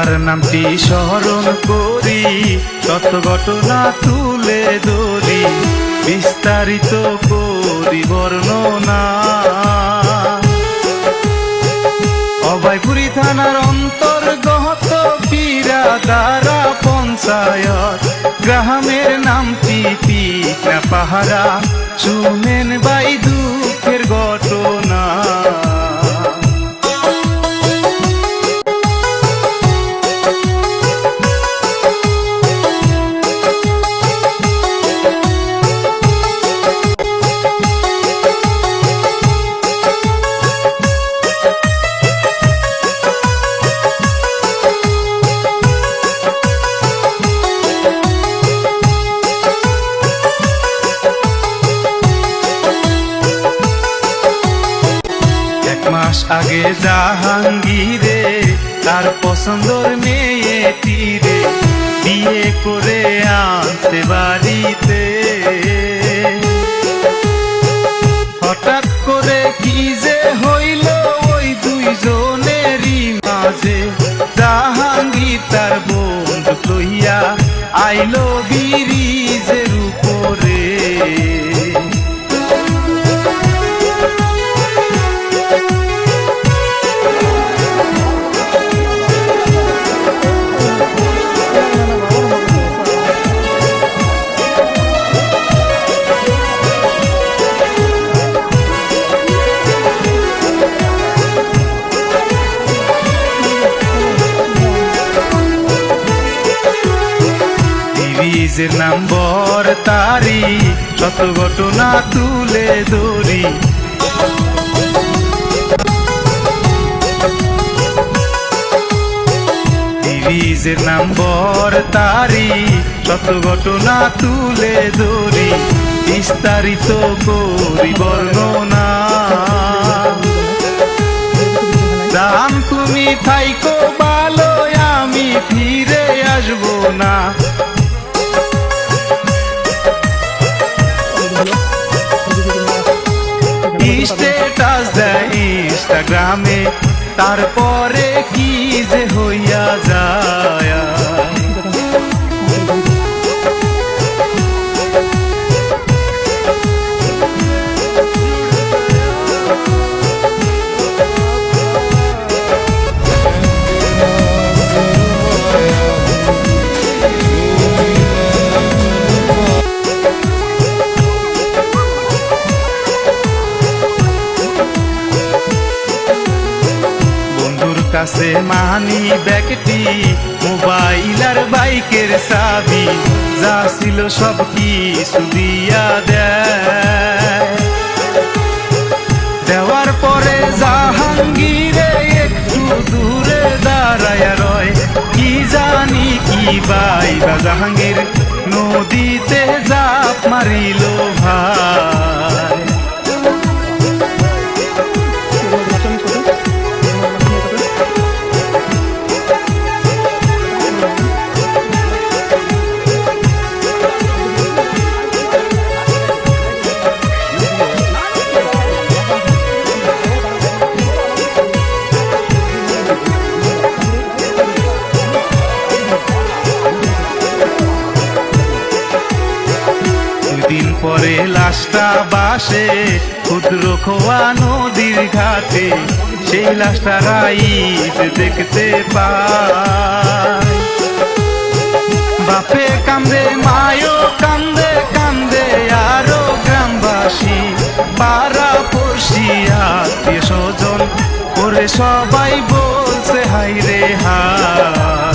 তার নামটি স্মরণ করি, শত ঘটনা তুলে ধরি, বিস্তারিত করি বর্ণনা। অভয়পুরী থানার অন্তর্গত পিরাদারা পঞ্চায়েত, গ্রামের নামটি পিকনা পাহারা। শুনেন ভাই দুঃখের ঘটনা। মাস আগে জাহাঙ্গীরে তার পছন্দর মেয়েটিরে বিয়ে করে আনতে বাড়িতে। হঠাৎ করে কি যে হইল ওই দুইজনেরই মাঝে, জাহাঙ্গীর তার বন্ধু লইয়া আইলো ব্রিজের উপরে। ব্রিজের নম্বর তারি, শত ঘটনা তুলে ধরি। ব্রিজের নম্বর তারি, শত ঘটনা তুলে ধরি, বিস্তারিত করি বর্ণনা। দাম তুমি থাইকো ভালো, আমি ফিরে আসবো না। স্ট্যাটাস দেয় ইনস্টাগ্রামে, তারপরে কি যে হইয়া যায়। কাছে মানি ব্যাগটি, মোবাইল আর বাইকের চাবি, যা ছিল সব কিছু দিয়া দেওয়ার পরে জাহাঙ্গীরে একটু দূরে দাঁড়ায়া রয়। কি জানি কি বাইবা জাহাঙ্গীর নদীতে জাপ মারিল ভাই। দিন পরে লাশটা বাসে ক্ষুদ্র খোয়া নদীর ঘাটে, সেই লাশটা রাইত দেখতে পায়। বাপে কান্দে মায়ও কান্দে, কান্দে আরো গ্রামবাসী, পাড়া পড়শি আত্মীয় স্বজন করে সবাই বলছে হাই রে হায়।